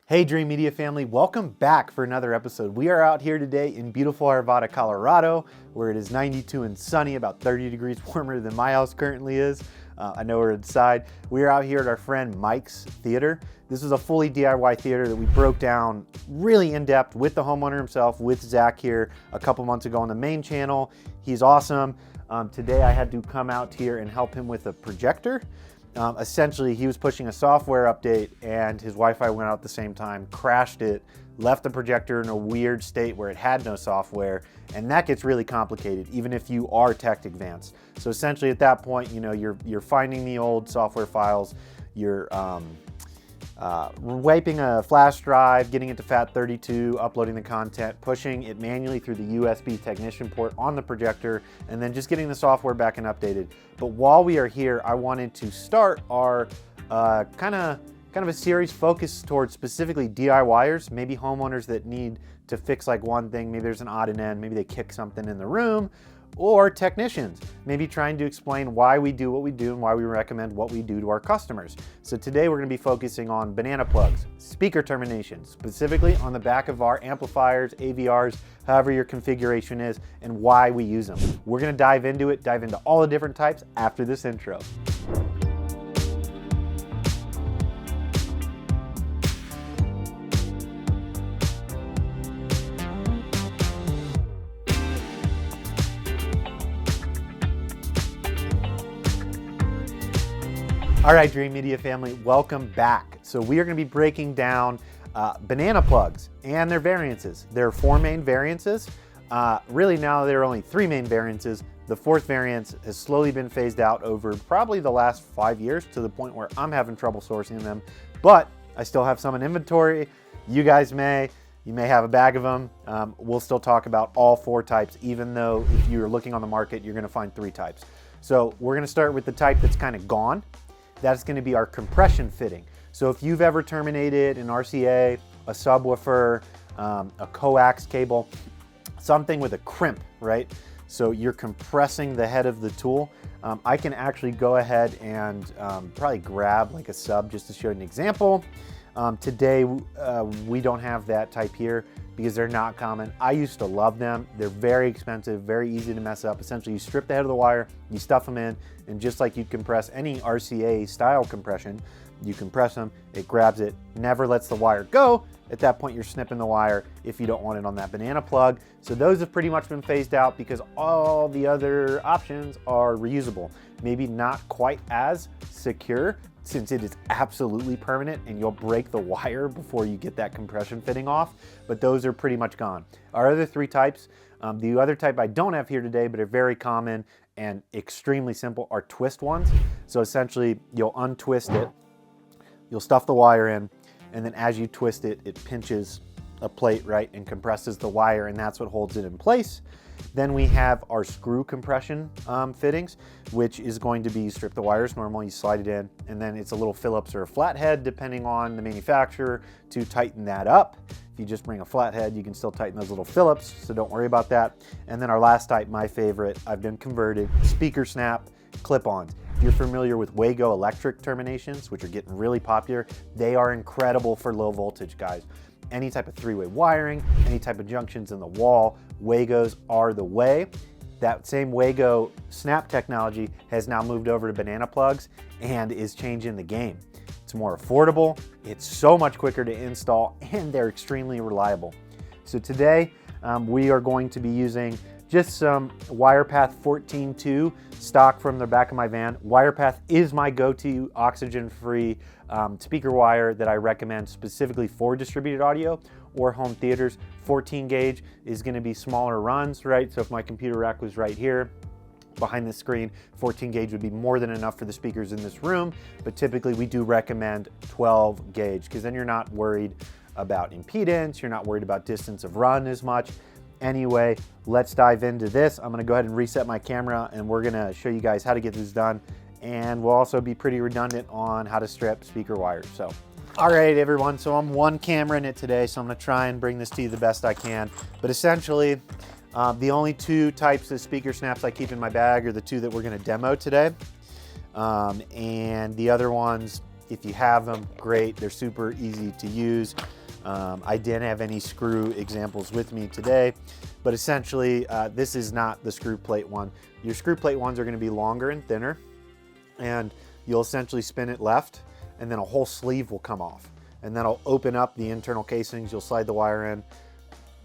Hey Dream Media family, welcome back for another episode. We are out here today in beautiful Arvada, Colorado, where it is 92 and sunny, about 30 degrees warmer than my house currently is. I know we're inside. We are out here at our friend Mike's Theater. This is a fully DIY theater that we broke down really in depth with the homeowner himself, with Zach here a couple months ago on the main channel. He's awesome. Today I had to come out here and help him with a projector. Essentially, he was pushing a software update and his Wi-Fi went out at the same time, crashed it, left the projector in a weird state where it had no software, and that gets really complicated, even if you are tech advanced. So essentially at that point, you know, you're finding the old software files, you're wiping a flash drive, getting it to FAT32, uploading the content, pushing it manually through the USB technician port on the projector, and then just getting the software back and updated. But while we are here, I wanted to start our kind of a series focused towards specifically DIYers, maybe homeowners that need to fix like one thing, maybe there's an odd and end, maybe they kick something in the room, or technicians, maybe trying to explain why we do what we do and why we recommend what we do to our customers. So today we're going to be focusing on banana plugs, speaker terminations, specifically on the back of our amplifiers, AVRs, however your configuration is, and why we use them. We're going to dive into all the different types after this intro. All right, Dream Media family, welcome back. So we are going to be breaking down banana plugs and their variances. There are 4 main variances. Really now there are only 3 main variances. The 4th variance has slowly been phased out over probably the last 5 years to the point where I'm having trouble sourcing them, but I still have some in inventory. You guys may have a bag of them. We'll still talk about all 4 types, even though if you're looking on the market, you're going to find 3 types. So we're going to start with the type that's kind of gone. That's going to be our compression fitting. So if you've ever terminated an RCA, a subwoofer, a coax cable, something with a crimp, right? So you're compressing the head of the tool. I can actually go ahead and probably grab like a sub just to show an example. Today, we don't have that type here because they're not common. I used to love them. They're very expensive, very easy to mess up. Essentially, you strip the head of the wire, you stuff them in, and just like you'd compress any RCA style compression, you compress them, it grabs it, never lets the wire go. At that point, you're snipping the wire if you don't want it on that banana plug. So those have pretty much been phased out because all the other options are reusable. Maybe not quite as secure, since it is absolutely permanent and you'll break the wire before you get that compression fitting off, but those are pretty much gone. Our other 3 types, the other type I don't have here today, but are very common and extremely simple, are twist ones. So essentially, you'll untwist it, you'll stuff the wire in, and then as you twist it, it pinches a plate, right, and compresses the wire, and that's what holds it in place. Then we have our screw compression fittings, which is going to be you strip the wires normal, you slide it in, and then it's a little Phillips or a flathead, depending on the manufacturer, to tighten that up. If you just bring a flathead, you can still tighten those little Phillips, so don't worry about that. And then our last type, my favorite, I've been converted, SpeakerSnap clip-ons. If you're familiar with Wago electric terminations, which are getting really popular, they are incredible for low voltage, guys. Any type of 3-way wiring, any type of junctions in the wall, Wagos are the way. That same Wago snap technology has now moved over to banana plugs and is changing the game. It's more affordable, it's so much quicker to install, and they're extremely reliable. So today we are going to be using just some WirePath 14.2 stock from the back of my van. WirePath is my go-to oxygen-free speaker wire that I recommend specifically for distributed audio or home theaters. 14 gauge is going to be smaller runs, right? So if my computer rack was right here behind the screen, 14 gauge would be more than enough for the speakers in this room, but typically we do recommend 12 gauge because then you're not worried about impedance, you're not worried about distance of run as much. Anyway, let's dive into this. I'm gonna go ahead and reset my camera and we're gonna show you guys how to get this done. And we'll also be pretty redundant on how to strip speaker wires. So, all right, everyone. So I'm one camera in it today, so I'm gonna try and bring this to you the best I can. But essentially, the only 2 types of speaker snaps I keep in my bag are the 2 that we're gonna demo today. And the other ones If you have them, great. They're super easy to use. I didn't have any screw examples with me today, but essentially this is not the screw plate one. Your screw plate ones are going to be longer and thinner, and you'll essentially spin it left, and then a whole sleeve will come off. And that'll open up the internal casings. You'll slide the wire in.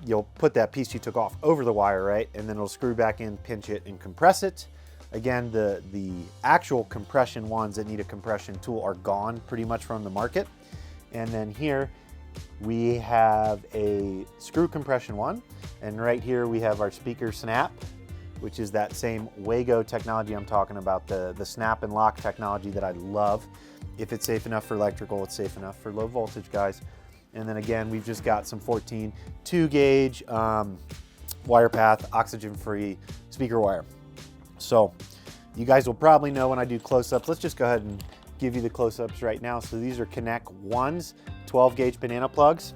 You'll put that piece you took off over the wire, right? And then it'll screw back in, pinch it, and compress it. Again, the actual compression ones that need a compression tool are gone pretty much from the market. And then here we have a screw compression one. And right here we have our SpeakerSnap, which is that same Wago technology I'm talking about, the snap and lock technology that I love. If it's safe enough for electrical, it's safe enough for low voltage, guys. And then again, we've just got some 14 2-gauge wire path, oxygen-free speaker wire. So you guys will probably know when I do close-ups. Let's just go ahead and give you the close-ups right now. So these are Connect 1s, 12-gauge banana plugs.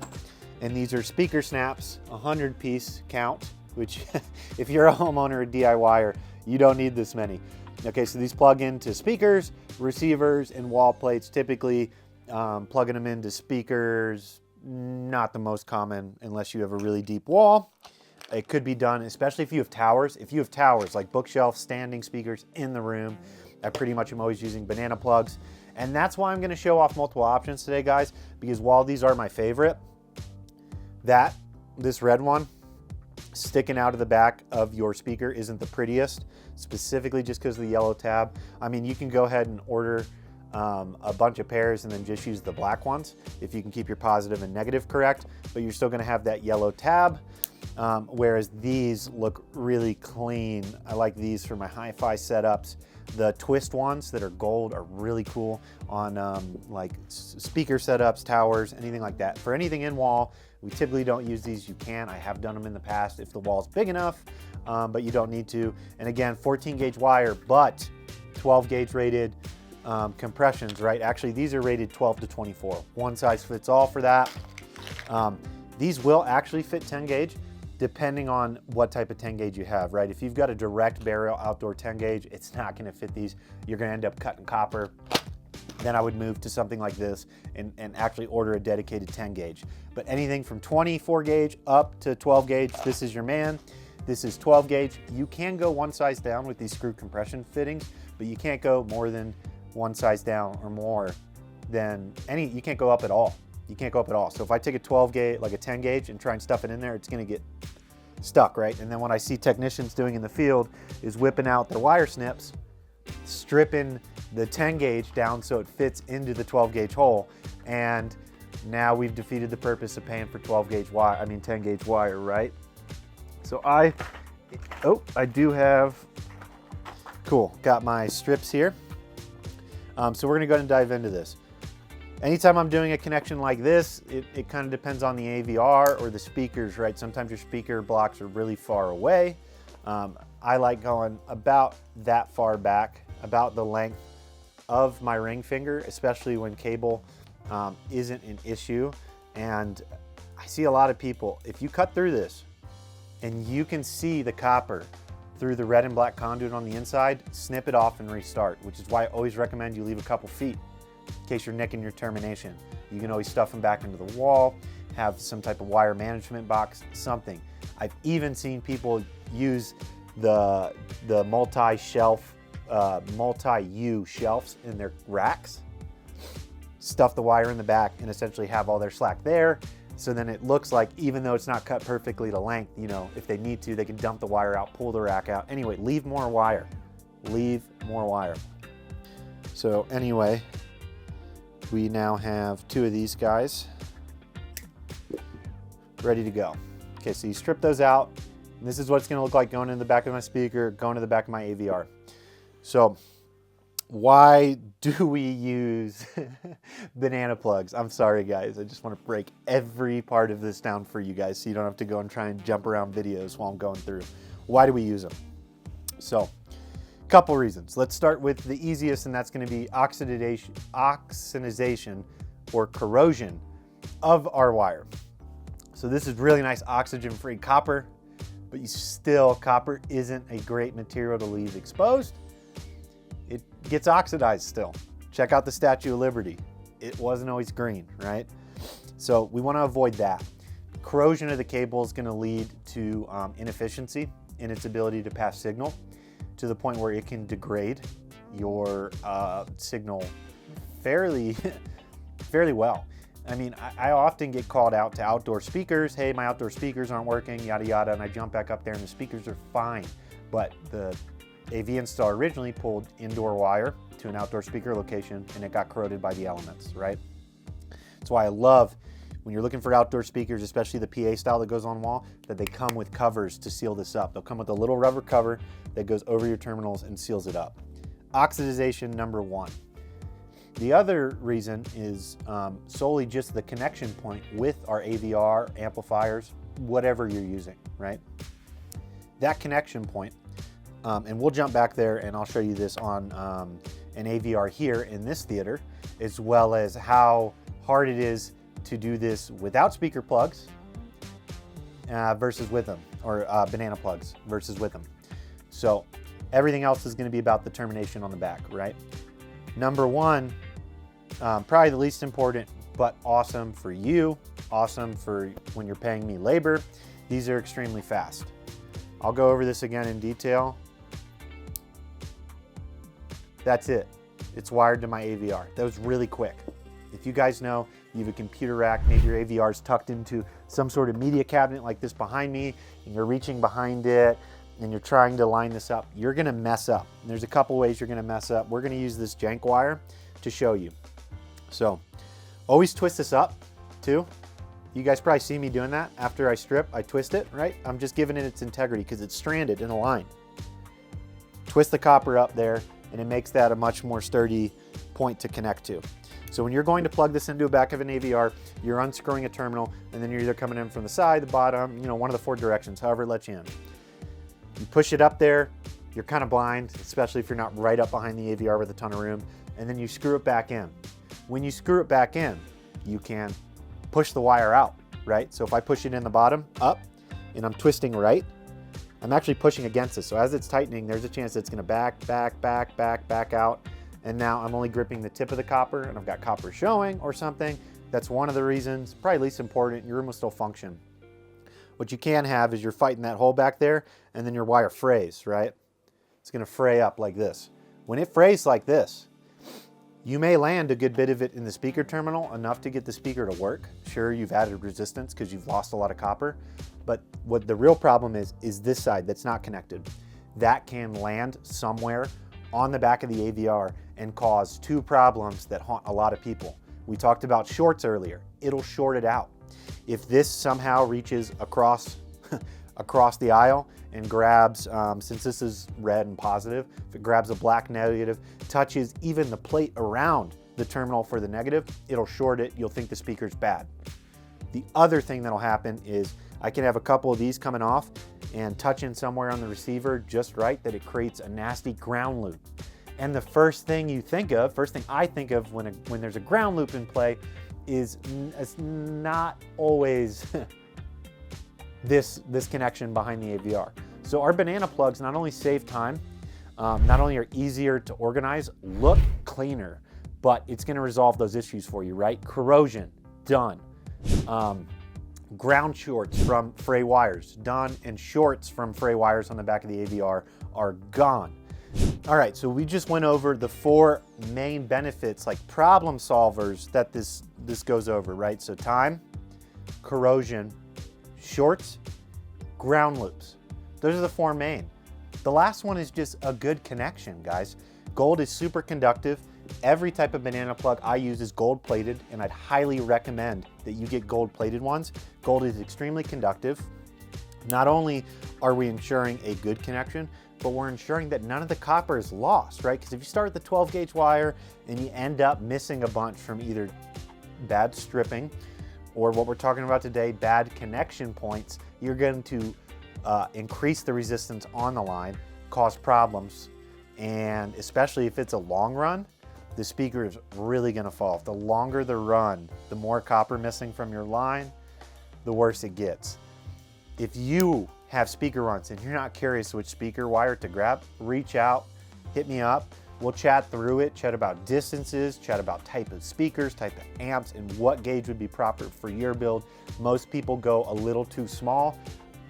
And these are SpeakerSnaps, 100-piece count, which if you're a homeowner or DIYer, you don't need this many. Okay, so these plug into speakers, receivers, and wall plates. Typically, plugging them into speakers, not the most common unless you have a really deep wall. It could be done, especially if you have towers. If you have towers, like bookshelf, standing speakers in the room, I pretty much am always using banana plugs. And that's why I'm gonna show off multiple options today, guys, because while these are my favorite, this red one, sticking out of the back of your speaker isn't the prettiest, specifically just because of the yellow tab. I mean, you can go ahead and order a bunch of pairs and then just use the black ones if you can keep your positive and negative correct, but you're still gonna have that yellow tab, whereas these look really clean. I like these for my hi-fi setups. The twist ones that are gold are really cool on like speaker setups, towers, anything like that. For anything in wall, we typically don't use these. You can, I have done them in the past if the wall's big enough, but you don't need to. And again, 14-gauge wire, but 12-gauge rated compressions, right? Actually, these are rated 12 to 24. One size fits all for that. These will actually fit 10-gauge depending on what type of 10-gauge you have, right? If you've got a direct burial outdoor 10-gauge, it's not gonna fit these. You're gonna end up cutting copper. Then I would move to something like this and actually order a dedicated 10-gauge. But anything from 24-gauge up to 12-gauge, this is your man. This is 12-gauge. You can go one size down with these screw compression fittings, but you can't go more than one size down or more than you can't go up at all. You can't go up at all. So if I take a 12-gauge, like a 10-gauge and try and stuff it in there, it's gonna get stuck, right? And then what I see technicians doing in the field is whipping out their wire snips, stripping the 10-gauge down so it fits into the 12-gauge hole. And now we've defeated the purpose of paying for 12-gauge wire, 10-gauge wire, right? So I do have, cool, got my strips here. So we're gonna go ahead and dive into this. Anytime I'm doing a connection like this, it kind of depends on the AVR or the speakers, right? Sometimes your speaker blocks are really far away. I like going about that far back, about the length of my ring finger, especially when cable isn't an issue. And I see a lot of people, if you cut through this and you can see the copper through the red and black conduit on the inside, snip it off and restart, which is why I always recommend you leave a couple feet in case you're nicking your termination. You can always stuff them back into the wall, have some type of wire management box, something. I've even seen people use the multi-shelf, multi-U shelves in their racks, stuff the wire in the back and essentially have all their slack there. So then it looks like, even though it's not cut perfectly to length, you know, if they need to, they can dump the wire out, pull the rack out. Anyway, leave more wire. Leave more wire. So anyway, we now have two of these guys ready to go. Okay, so you strip those out. And this is what it's gonna look like going in the back of my speaker, going to the back of my AVR. So why do we use banana plugs? I'm sorry guys, I just want to break every part of this down for you guys so you don't have to go and try and jump around videos while I'm going through. Why do we use them? So, couple reasons. Let's start with the easiest, and that's going to be oxidization or corrosion of our wire. So this is really nice oxygen-free copper, but copper isn't a great material to leave exposed. It gets oxidized still. Check out the Statue of Liberty. it wasn't always green, right? So we want to avoid that. Corrosion of the cable is going to lead to inefficiency in its ability to pass signal, to the point where it can degrade your signal fairly well. I mean, I often get called out to outdoor speakers. Hey, my outdoor speakers aren't working, yada yada, and I jump back up there and the speakers are fine. But the AV installer originally pulled indoor wire to an outdoor speaker location and it got corroded by the elements, right? That's why I love when you're looking for outdoor speakers, especially the PA style that goes on wall, that they come with covers to seal this up. They'll come with a little rubber cover that goes over your terminals and seals it up. Oxidization number one. The other reason is solely just the connection point with our AVR, amplifiers, whatever you're using, right? That connection point, and we'll jump back there and I'll show you this on an AVR here in this theater, as well as how hard it is to do this without speaker plugs versus with them, or banana plugs versus with them. So everything else is going to be about the termination on the back, right? Number one, probably the least important, but awesome for you, awesome for when you're paying me labor. These are extremely fast. I'll go over this again in detail. That's it. It's wired to my AVR. That was really quick. If you guys know, you have a computer rack, maybe your AVR is tucked into some sort of media cabinet like this behind me, and you're reaching behind it, and you're trying to line this up, you're gonna mess up. And there's a couple ways you're gonna mess up. We're gonna use this jank wire to show you. So always twist this up too. You guys probably see me doing that. After I strip, I twist it, right? I'm just giving it its integrity because it's stranded in a line. Twist the copper up there and it makes that a much more sturdy point to connect to. So when you're going to plug this into the back of an AVR, you're unscrewing a terminal and then you're either coming in from the side, the bottom, one of the four directions, however it lets you in. You push it up there, you're kind of blind, especially if you're not right up behind the AVR with a ton of room, and then you screw it back in. When you screw it back in, you can push the wire out, right? So if I push it in the bottom, up, and I'm twisting right, I'm actually pushing against this. So as it's tightening, there's a chance it's gonna back out. And now I'm only gripping the tip of the copper and I've got copper showing or something. That's one of the reasons, probably least important, your room will still function. What you can have is you're fighting that hole back there and then your wire frays, right? It's gonna fray up like this. When it frays like this, you may land a good bit of it in the speaker terminal, enough to get the speaker to work. Sure, you've added resistance because you've lost a lot of copper, but what the real problem is this side that's not connected. That can land somewhere on the back of the AVR and cause two problems that haunt a lot of people. We talked about shorts earlier. It'll short it out. If this somehow reaches across the aisle and grabs, since this is red and positive, if it grabs a black negative, touches even the plate around the terminal for the negative, it'll short it. You'll think the speaker's bad. The other thing that'll happen is I can have a couple of these coming off and touching somewhere on the receiver just right that it creates a nasty ground loop. And the first thing I think of when there's a ground loop in play is it's not always this connection behind the AVR. So our banana plugs not only save time, not only are easier to organize, look cleaner, but it's gonna resolve those issues for you, right? Corrosion, done. Ground shorts from fray wires, done, and shorts from fray wires on the back of the AVR are gone. All right, so we just went over the four main benefits, like problem solvers that this goes over, right? So time, corrosion, shorts, ground loops. Those are the four main. The last one is just a good connection, guys. Gold is super conductive. Every type of banana plug I use is gold plated, and I'd highly recommend that you get gold plated ones. Gold is extremely conductive. Not only are we ensuring a good connection, but we're ensuring that none of the copper is lost, right? Because if you start with the 12 gauge wire and you end up missing a bunch from either bad stripping or what we're talking about today, bad connection points, you're going to increase the resistance on the line, cause problems, and especially if it's a long run, the speaker is really gonna fall. The longer the run, the more copper missing from your line, the worse it gets. If you have speaker runs and you're not curious which speaker wire to grab, reach out, hit me up. We'll chat through it, chat about distances, chat about type of speakers, type of amps, and what gauge would be proper for your build. Most people go a little too small,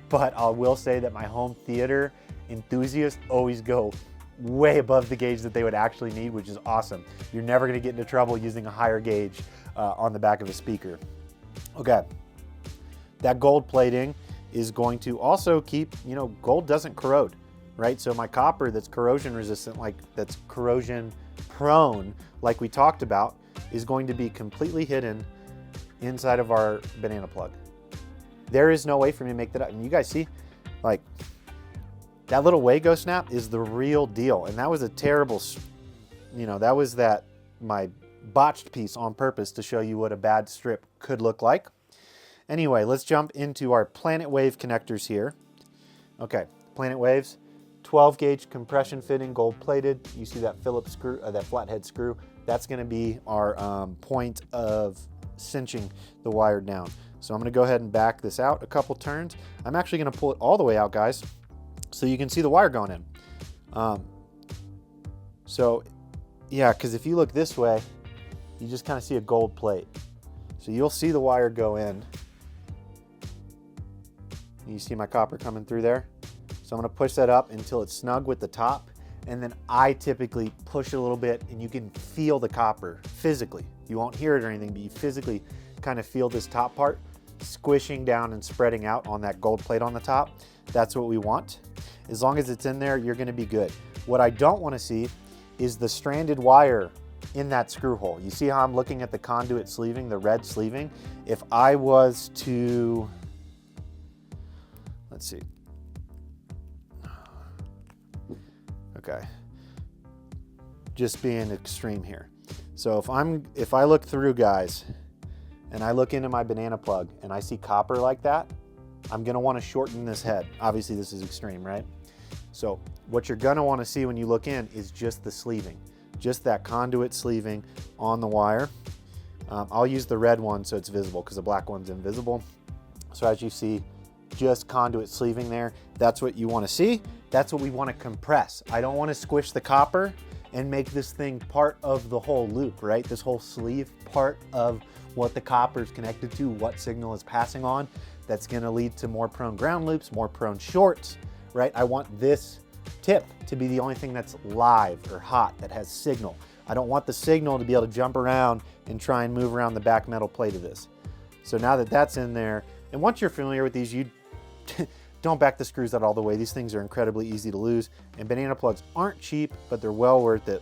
but I will say that my home theater enthusiasts always go way above the gauge that they would actually need, which is awesome. You're never gonna get into trouble using a higher gauge on the back of a speaker. Okay, that gold plating is going to also keep, gold doesn't corrode, right? So my copper that's corrosion resistant, that's corrosion prone, like we talked about, is going to be completely hidden inside of our banana plug. There is no way for me to make that up. And you guys see, that little Wago snap is the real deal. And that was a terrible, that was my botched piece on purpose to show you what a bad strip could look like. Anyway, let's jump into our Planet Wave connectors here. Okay, Planet Waves, 12 gauge compression fitting, gold plated. You see that Phillips screw, that flathead screw. That's gonna be our point of cinching the wire down. So I'm gonna go ahead and back this out a couple turns. I'm actually gonna pull it all the way out, guys, so you can see the wire going in. So yeah, because if you look this way, you just kind of see a gold plate. So you'll see the wire go in. You see my copper coming through there? So I'm gonna push that up until it's snug with the top, and then I typically push it a little bit, and you can feel the copper physically. You won't hear it or anything, but you physically kind of feel this top part squishing down and spreading out on that gold plate on the top. That's what we want. As long as it's in there, you're gonna be good. What I don't wanna see is the stranded wire in that screw hole. You see how I'm looking at the conduit sleeving, the red sleeving? If I was to, let's see. Okay. Just being extreme here. So if I look through, guys, and I look into my banana plug and I see copper like that, I'm gonna wanna shorten this head. Obviously this is extreme, right? So what you're gonna wanna see when you look in is just the sleeving, just that conduit sleeving on the wire. I'll use the red one so it's visible because the black one's invisible. So as you see, just conduit sleeving there. That's what you wanna see. That's what we wanna compress. I don't wanna squish the copper and make this thing part of the whole loop, right? This whole sleeve part of what the copper is connected to, what signal is passing on. That's gonna lead to more prone ground loops, more prone shorts, right? I want this tip to be the only thing that's live or hot, that has signal. I don't want the signal to be able to jump around and try and move around the back metal plate of this. So now that that's in there, and once you're familiar with these, you don't back the screws out all the way. These things are incredibly easy to lose, and banana plugs aren't cheap, but they're well worth it.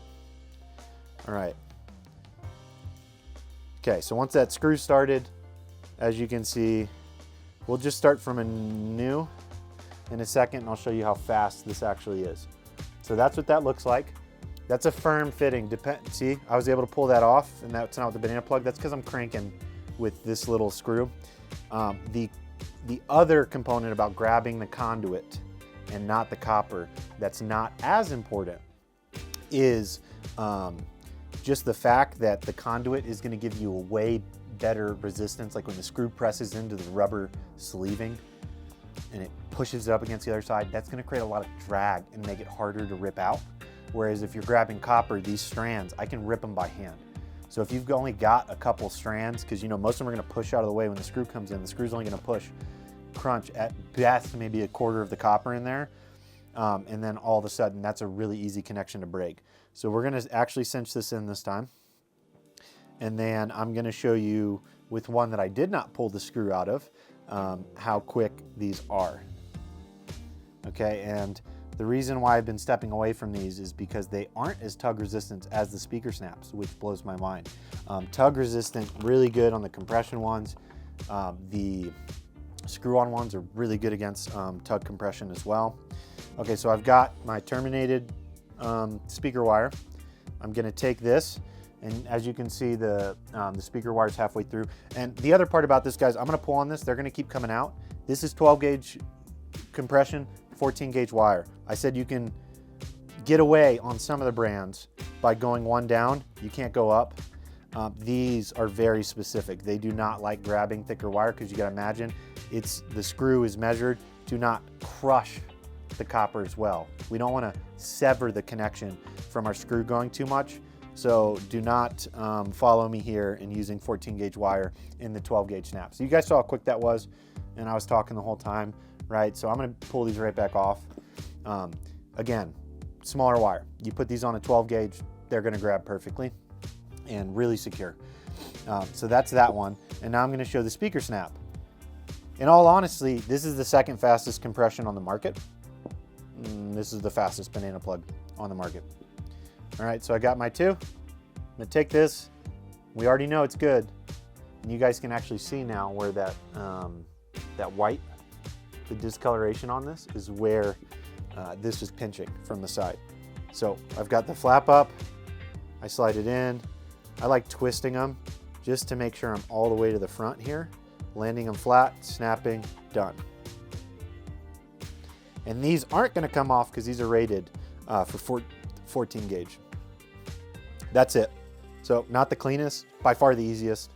All right. Okay, so once that screw started, as you can see, we'll just start from a new in a second, and I'll show you how fast this actually is. So that's what that looks like. That's a firm fitting. See, I was able to pull that off, and that's not with the banana plug. That's because I'm cranking with this little screw. The other component about grabbing the conduit and not the copper that's not as important is just the fact that the conduit is going to give you a way better resistance. Like when the screw presses into the rubber sleeving and it pushes it up against the other side, that's going to create a lot of drag and make it harder to rip out. Whereas if you're grabbing copper, these strands, I can rip them by hand. So if you've only got a couple strands, because most of them are going to push out of the way when the screw comes in, the screw's only going to crunch at best maybe a quarter of the copper in there. And then all of a sudden, that's a really easy connection to break. So we're going to actually cinch this in this time. And then I'm going to show you with one that I did not pull the screw out of, how quick these are. Okay, and the reason why I've been stepping away from these is because they aren't as tug resistant as the SpeakerSnaps, which blows my mind. Tug resistant, really good on the compression ones. The screw-on ones are really good against tug compression as well. Okay, so I've got my terminated speaker wire. I'm gonna take this, and as you can see, the speaker wire is halfway through. And the other part about this, guys, I'm gonna pull on this, they're gonna keep coming out. This is 12 gauge compression, 14 gauge wire. I said you can get away on some of the brands by going one down. You can't go up. These are very specific. They do not like grabbing thicker wire because you gotta imagine the screw is measured to not crush the copper as well. We don't want to sever the connection from our screw going too much. So do not follow me here in using 14 gauge wire in the 12 gauge snap. So you guys saw how quick that was, and I was talking the whole time, right? So I'm gonna pull these right back off. Again, smaller wire. You put these on a 12 gauge, they're gonna grab perfectly and really secure. So that's that one. And now I'm gonna show the SpeakerSnap. In all honesty, this is the second fastest compression on the market. This is the fastest banana plug on the market. All right, so I got my two. I'm gonna take this. We already know it's good. And you guys can actually see now where that, that white, the discoloration on this is where this is pinching from the side. So I've got the flap up, I slide it in. I like twisting them just to make sure I'm all the way to the front here, landing them flat, snapping, done. And these aren't gonna come off because these are rated for 14 gauge. That's it. So not the cleanest, by far the easiest.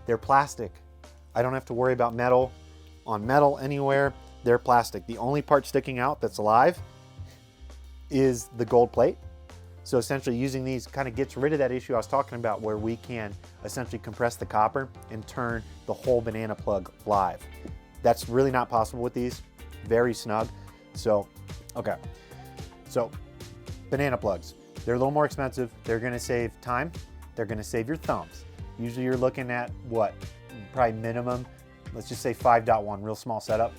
They're plastic. I don't have to worry about metal on metal anywhere. They're plastic. The only part sticking out that's alive is the gold plate. So essentially using these kind of gets rid of that issue I was talking about where we can essentially compress the copper and turn the whole banana plug live. That's really not possible with these. Very snug. So, okay. So banana plugs. They're a little more expensive. They're gonna save time. They're gonna save your thumbs. Usually you're looking at what? Probably minimum, let's just say 5.1, real small setup,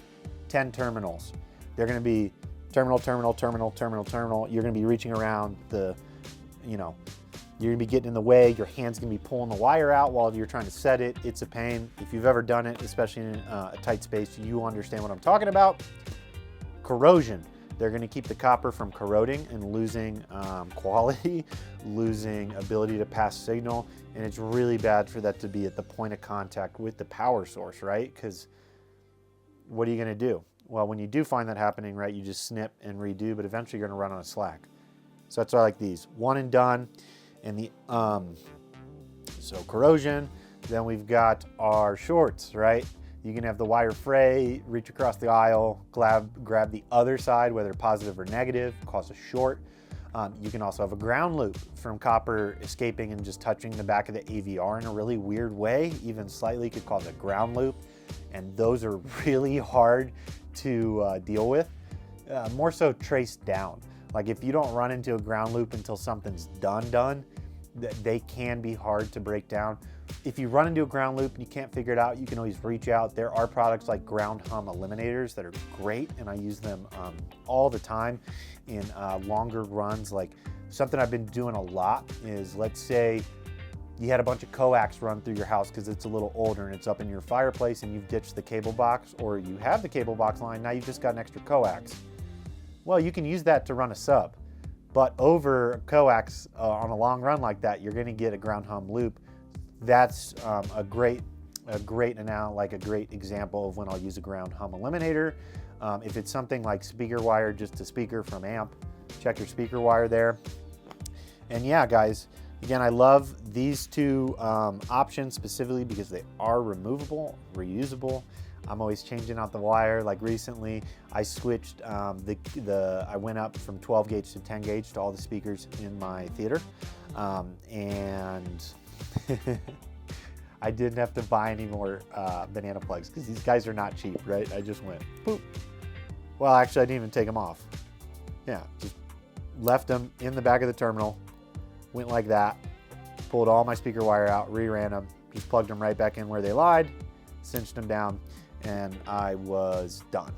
10 terminals. They're gonna be terminal, terminal, terminal, terminal, terminal. You're gonna be reaching around the, you're gonna be getting in the way. Your hand's gonna be pulling the wire out while you're trying to set it. It's a pain. If you've ever done it, especially in a tight space, you understand what I'm talking about. Corrosion. They're gonna keep the copper from corroding and losing quality, losing ability to pass signal, and it's really bad for that to be at the point of contact with the power source, right? Because what are you gonna do? Well, when you do find that happening, right, you just snip and redo, but eventually you're gonna run on a slack. So that's why I like these. One and done, and the, so corrosion, then we've got our shorts, right? You can have the wire fray, reach across the aisle, grab the other side, whether positive or negative, cause a short. You can also have a ground loop from copper escaping and just touching the back of the AVR in a really weird way, even slightly could cause a ground loop. And those are really hard to deal with, more so traced down. Like if you don't run into a ground loop until something's done, they can be hard to break down. If you run into a ground loop and you can't figure it out, you can always reach out. There are products like ground hum eliminators that are great, and I use them all the time in longer runs. Like something I've been doing a lot is, let's say you had a bunch of coax run through your house because it's a little older and it's up in your fireplace and you've ditched the cable box, or you have the cable box line, now you've just got an extra coax. Well, you can use that to run a sub, but over coax on a long run like that, you're gonna get a ground hum loop. That's a great example of when I'll use a ground hum eliminator. If it's something like speaker wire, just a speaker from amp, check your speaker wire there. And yeah, guys, again, I love these two options specifically because they are removable, reusable. I'm always changing out the wire. Like recently, I switched I went up from 12 gauge to 10 gauge to all the speakers in my theater, and I didn't have to buy any more banana plugs because these guys are not cheap, right? I just went, boop. Well, actually, I didn't even take them off. Yeah, just left them in the back of the terminal, went like that, pulled all my speaker wire out, reran them, just plugged them right back in where they lied, cinched them down, and I was done.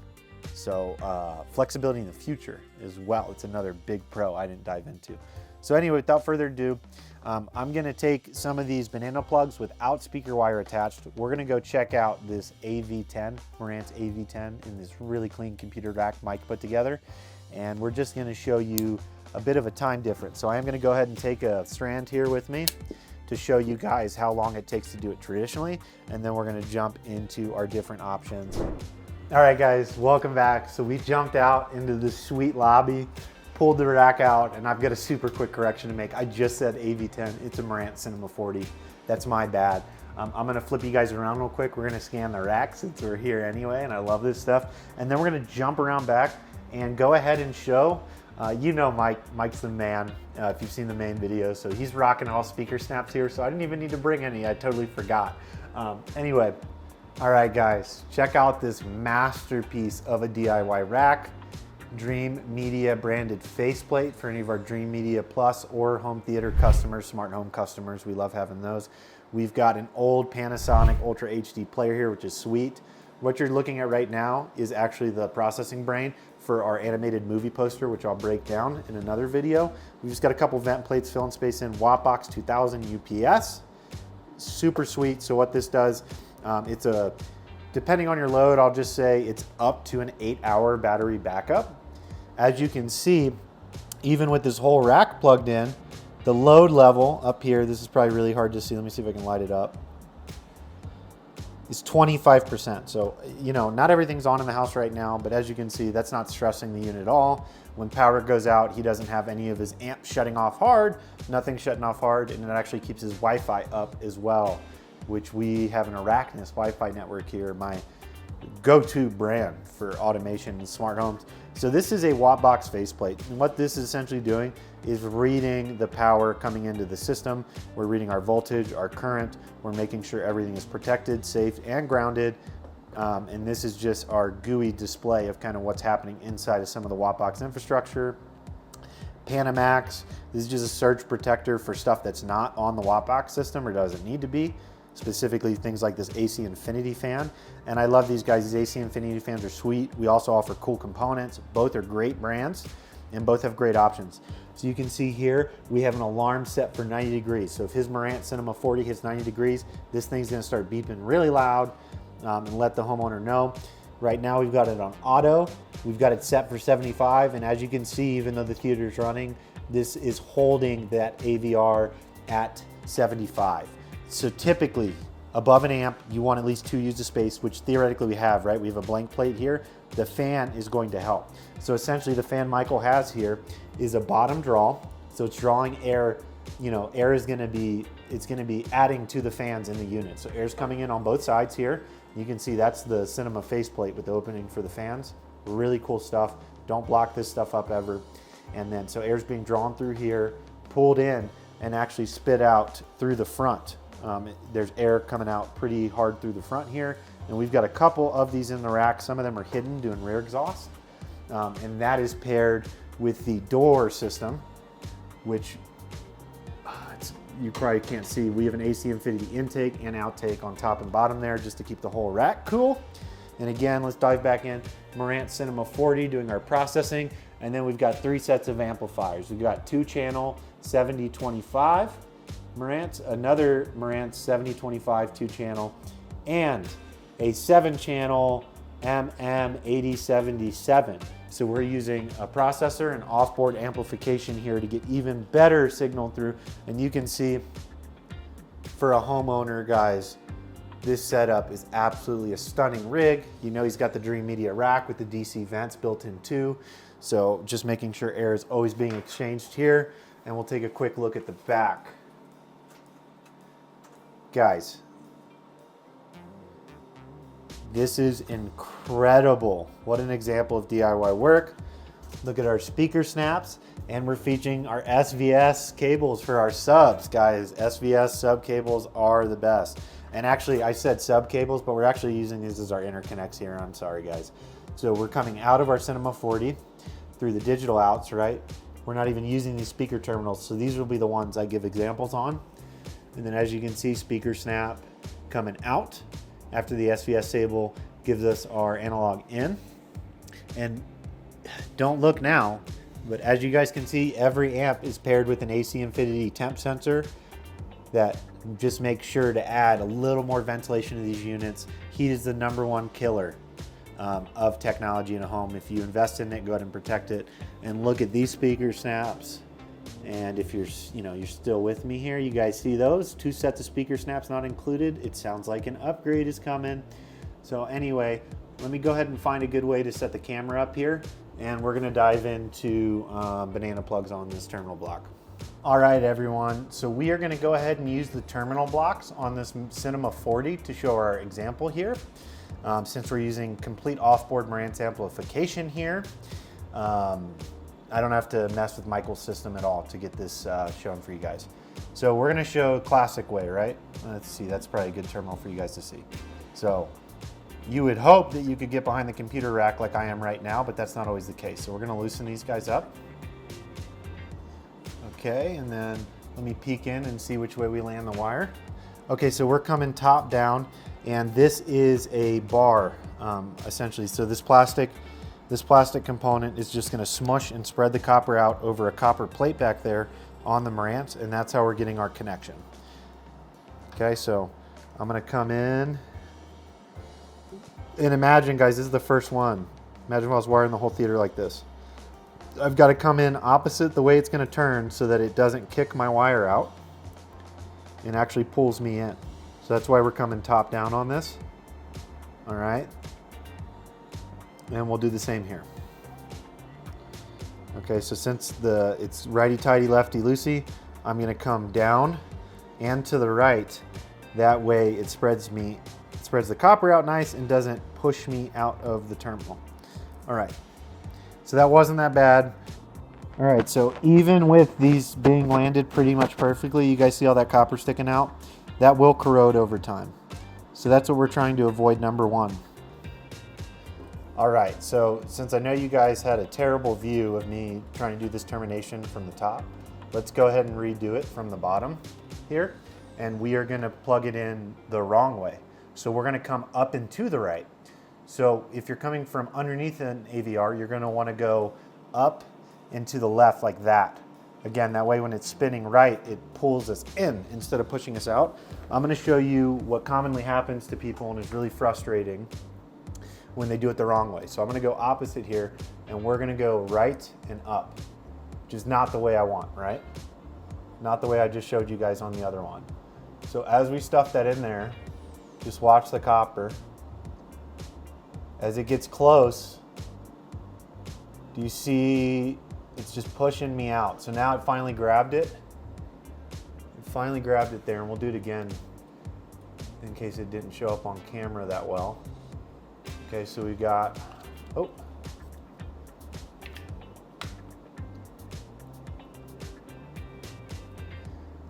So flexibility in the future as well. It's another big pro I didn't dive into. So anyway, without further ado, I'm gonna take some of these banana plugs without speaker wire attached. We're gonna go check out this AV10, Marantz AV10 in this really clean computer rack Mike put together. And we're just gonna show you a bit of a time difference. So I am gonna go ahead and take a strand here with me to show you guys how long it takes to do it traditionally. And then we're gonna jump into our different options. All right, guys, welcome back. So we jumped out into this sweet lobby, pulled the rack out, and I've got a super quick correction to make. I just said AV10, it's a Marantz Cinema 40. That's my bad. I'm gonna flip you guys around real quick. We're gonna scan the rack since we're here anyway, and I love this stuff. And then we're gonna jump around back and go ahead and show. You know Mike's the man if you've seen the main video, so he's rocking all speaker snaps here, so I didn't even need to bring any, I totally forgot. Anyway, all right guys, check out this masterpiece of a DIY rack. Dream Media branded faceplate for any of our Dream Media Plus or home theater customers, smart home customers. We love having those. We've got an old Panasonic Ultra HD player here, which is sweet. What you're looking at right now is actually the processing brain for our animated movie poster, which I'll break down in another video. We've just got a couple vent plates, filling space in, Wattbox 2000 UPS. Super sweet. So what this does, depending on your load, I'll just say it's up to an 8-hour battery backup. As you can see, even with this whole rack plugged in, the load level up here, this is probably really hard to see. Let me see if I can light it up. It's 25%. So, you know, not everything's on in the house right now, but as you can see, that's not stressing the unit at all. When power goes out, he doesn't have any of his amps shutting off hard, nothing shutting off hard, and it actually keeps his Wi-Fi up as well, which we have an Arachnus Wi-Fi network here, my go-to brand for automation and smart homes. So this is a Wattbox faceplate, and what this is essentially doing is reading the power coming into the system. We're reading our voltage, our current, we're making sure everything is protected, safe, and grounded. And this is just our GUI display of kind of what's happening inside of some of the Wattbox infrastructure. Panamax, this is just a surge protector for stuff that's not on the Wattbox system or doesn't need to be. Specifically things like this AC Infinity fan. And I love these guys. These AC Infinity fans are sweet. We also offer Cool Components. Both are great brands and both have great options. So you can see here, we have an alarm set for 90 degrees. So if his Marantz Cinema 40 hits 90 degrees, this thing's gonna start beeping really loud and let the homeowner know. Right now we've got it on auto. We've got it set for 75. And as you can see, even though the theater's running, this is holding that AVR at 75. So typically, above an amp, you want at least 2 uses of space, which theoretically we have, right? We have a blank plate here. The fan is going to help. So essentially the fan Michael has here is a bottom draw. So it's drawing air, you know, air is gonna be, it's gonna be adding to the fans in the unit. So air's coming in on both sides here. You can see that's the Cinema faceplate with the opening for the fans. Really cool stuff. Don't block this stuff up ever. And then, so air's being drawn through here, pulled in, and actually spit out through the front. There's air coming out pretty hard through the front here. And we've got a couple of these in the rack. Some of them are hidden doing rear exhaust. And that is paired with the door system, which you probably can't see. We have an AC Infinity intake and outtake on top and bottom there just to keep the whole rack cool. And again, let's dive back in. Marantz Cinema 40 doing our processing. And then we've got 3 sets of amplifiers. We've got 2-channel 7025 Marantz, another Marantz 7025 2-channel, and a 7-channel MM8077. So we're using a processor and off-board amplification here to get even better signal through. And you can see for a homeowner, guys, this setup is absolutely a stunning rig. You know he's got the Dream Media rack with the DC vents built in too. So just making sure air is always being exchanged here. And we'll take a quick look at the back. Guys, this is incredible. What an example of DIY work. Look at our speaker snaps, and we're featuring our SVS cables for our subs. Guys, SVS sub cables are the best. And actually, I said sub cables, but we're actually using these as our interconnects here. I'm sorry, guys. So we're coming out of our Cinema 40 through the digital outs, right? We're not even using these speaker terminals, so these will be the ones I give examples on. And then as you can see, SpeakerSnap coming out after the SVS cable gives us our analog in. And don't look now, but as you guys can see, every amp is paired with an AC Infinity temp sensor that just makes sure to add a little more ventilation to these units. Heat is the #1 killer of technology in a home. If you invest in it, go ahead and protect it. And look at these speaker snaps. And if you're still with me here, you guys see those 2 sets of speaker snaps not included. It sounds like an upgrade is coming. So anyway, let me go ahead and find a good way to set the camera up here, and we're gonna dive into banana plugs on this terminal block. All right, everyone. So we are gonna go ahead and use the terminal blocks on this Cinema 40 to show our example here. Since we're using complete off-board Marantz amplification here, I don't have to mess with Michael's system at all to get this shown for you guys. So we're gonna show classic way, right? Let's see, that's probably a good terminal for you guys to see. So you would hope that you could get behind the computer rack like I am right now, but that's not always the case. So we're gonna loosen these guys up. Okay, and then let me peek in and see which way we land the wire. Okay, so we're coming top down, and this is a bar, essentially. So this plastic component is just gonna smush and spread the copper out over a copper plate back there on the Marantz, and that's how we're getting our connection. Okay, so I'm gonna come in, and imagine, guys, this is the first one. Imagine if I was wiring the whole theater like this. I've got to come in opposite the way it's going to turn so that it doesn't kick my wire out and actually pulls me in. So that's why we're coming top down on this. All right. And we'll do the same here. Okay, so since it's righty-tighty, lefty-loosey, I'm going to come down and to the right. That way it spreads the copper out nice and doesn't push me out of the terminal. All right. So that wasn't that bad. All right, so even with these being landed pretty much perfectly, you guys see all that copper sticking out? That will corrode over time. So that's what we're trying to avoid, number one. All right, so since I know you guys had a terrible view of me trying to do this termination from the top, let's go ahead and redo it from the bottom here. And we are gonna plug it in the wrong way. So we're gonna come up and to the right. So if you're coming from underneath an AVR, you're gonna wanna go up and to the left like that. Again, that way when it's spinning right, it pulls us in instead of pushing us out. I'm gonna show you what commonly happens to people and is really frustrating when they do it the wrong way. So I'm gonna go opposite here, and we're gonna go right and up, which is not the way I want, right? Not the way I just showed you guys on the other one. So as we stuff that in there, just watch the copper. As it gets close, do you see it's just pushing me out? So now it finally grabbed it. It finally grabbed it there, and we'll do it again in case it didn't show up on camera that well. Okay, so we got, oh.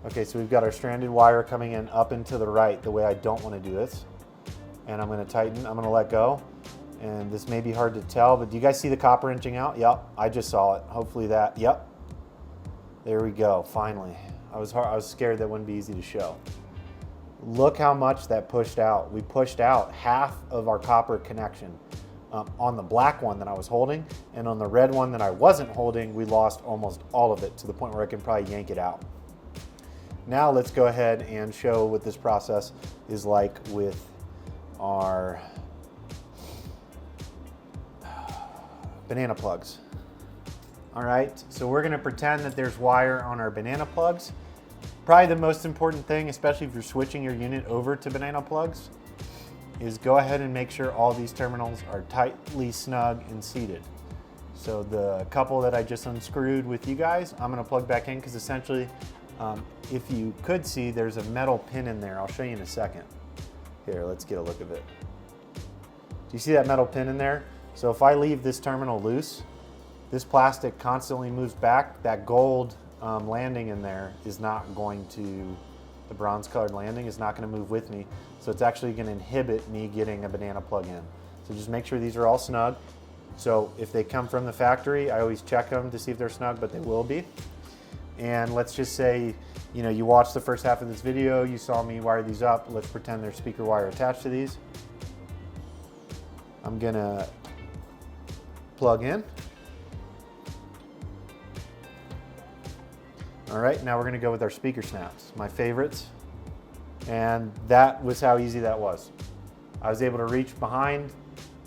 Okay, so we've got our stranded wire coming in up and to the right the way I don't want to do this. And I'm going to tighten, I'm going to let go. And this may be hard to tell, but do you guys see the copper inching out? Yep, I just saw it. Hopefully that, yep. There we go, finally. I was scared that wouldn't be easy to show. Look how much that pushed out. We pushed out half of our copper connection on the black one that I was holding, and on the red one that I wasn't holding, we lost almost all of it to the point where I can probably yank it out. Now let's go ahead and show what this process is like with our banana plugs. All right, so we're gonna pretend that there's wire on our banana plugs. Probably the most important thing, especially if you're switching your unit over to banana plugs, is go ahead and make sure all these terminals are tightly snug and seated. So the couple that I just unscrewed with you guys, I'm gonna plug back in because essentially, if you could see, there's a metal pin in there. I'll show you in a second. Here, let's get a look of it. Do you see that metal pin in there? So if I leave this terminal loose, this plastic constantly moves back. That gold landing in there is not going to, the bronze colored landing is not going to move with me. So it's actually going to inhibit me getting a banana plug in. So just make sure these are all snug. So if they come from the factory, I always check them to see if they're snug, but they will be. And let's just say, you know, you watched the first half of this video, you saw me wire these up. Let's pretend there's speaker wire attached to these. I'm gonna plug in. All right, now we're gonna go with our speaker snaps, my favorites. And that was how easy that was. I was able to reach behind,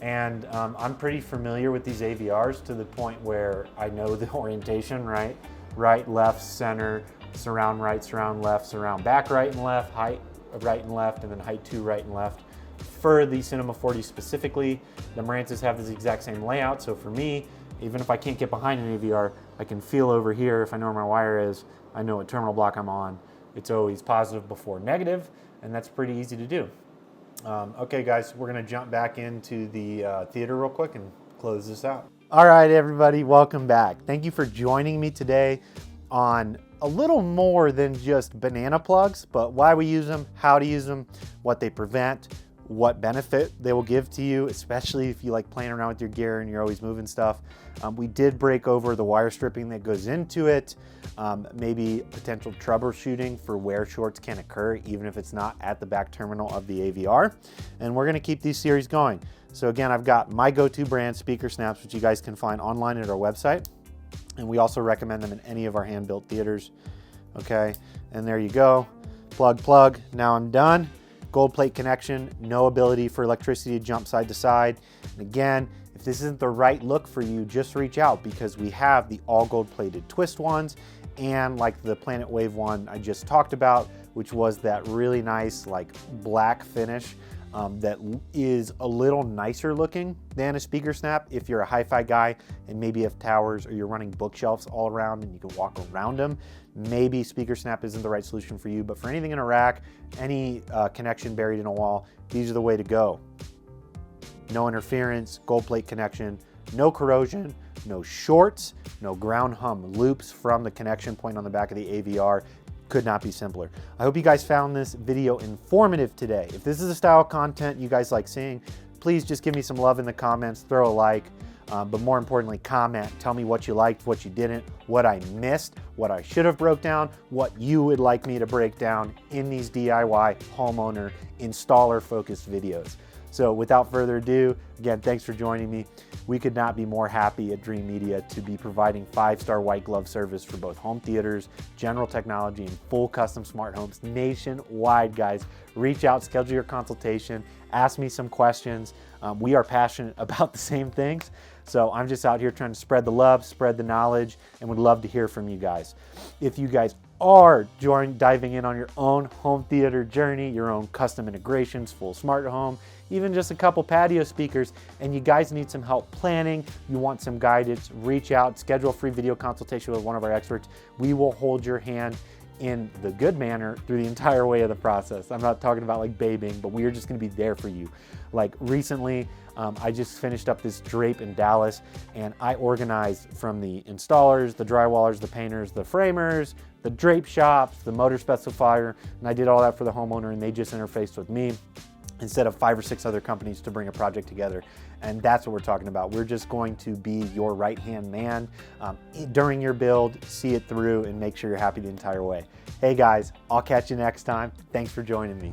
and I'm pretty familiar with these AVRs to the point where I know the orientation, right? Right, left, center, surround right, surround left, surround back right and left, height right and left, and then height 2 right and left. For the Cinema 40 specifically, the Marantzes have this exact same layout, so for me, even if I can't get behind an AVR, I can feel over here. If I know where my wire is, I know what terminal block I'm on. It's always positive before negative, and that's pretty easy to do. Okay guys, we're gonna jump back into the theater real quick and close this out. All right, everybody, welcome back. Thank you for joining me today on a little more than just banana plugs, but why we use them, how to use them, what they prevent, what benefit they will give to you, especially if you like playing around with your gear and you're always moving stuff. We did break over the wire stripping that goes into it, maybe potential troubleshooting for where shorts can occur, even if it's not at the back terminal of the AVR. And we're gonna keep these series going. So again, I've got my go-to brand, SpeakerSnaps, which you guys can find online at our website. And we also recommend them in any of our hand-built theaters. Okay, and there you go. Plug, plug, now I'm done. Gold plate connection, no ability for electricity to jump side to side. And again, if this isn't the right look for you, just reach out because we have the all gold plated twist ones and like the Planet Wave one I just talked about, which was that really nice like black finish that is a little nicer looking than a SpeakerSnap if you're a hi-fi guy and maybe have towers or you're running bookshelves all around and you can walk around them. Maybe SpeakerSnap isn't the right solution for you, but for anything in a rack, any connection buried in a wall, these are the way to go. No interference, gold plate connection, no corrosion, no shorts, no ground hum loops from the connection point on the back of the AVR. Could not be simpler. I hope you guys found this video informative today. If this is the style of content you guys like seeing, please just give me some love in the comments, throw a like, but more importantly, comment. Tell me what you liked, what you didn't, what I missed, what I should have broke down, what you would like me to break down in these DIY homeowner installer focused videos. So without further ado, again, thanks for joining me. We could not be more happy at Dream Media to be providing 5-star white glove service for both home theaters, general technology, and full custom smart homes nationwide, guys. Reach out, schedule your consultation, ask me some questions. We are passionate about the same things. So I'm just out here trying to spread the love, spread the knowledge, and would love to hear from you guys. If you guys are diving in on your own home theater journey, your own custom integrations, full smart home, even just a couple patio speakers, and you guys need some help planning, you want some guidance, reach out, schedule a free video consultation with one of our experts. We will hold your hand in the good manner through the entire way of the process. I'm not talking about like babying, but we are just gonna be there for you. Like recently, I just finished up this drape in Dallas and I organized from the installers, the drywallers, the painters, the framers, the drape shops, the motor specifier, and I did all that for the homeowner and they just interfaced with me instead of 5 or 6 other companies to bring a project together. And that's what we're talking about. We're just going to be your right-hand man during your build, see it through, and make sure you're happy the entire way. Hey guys, I'll catch you next time. Thanks for joining me.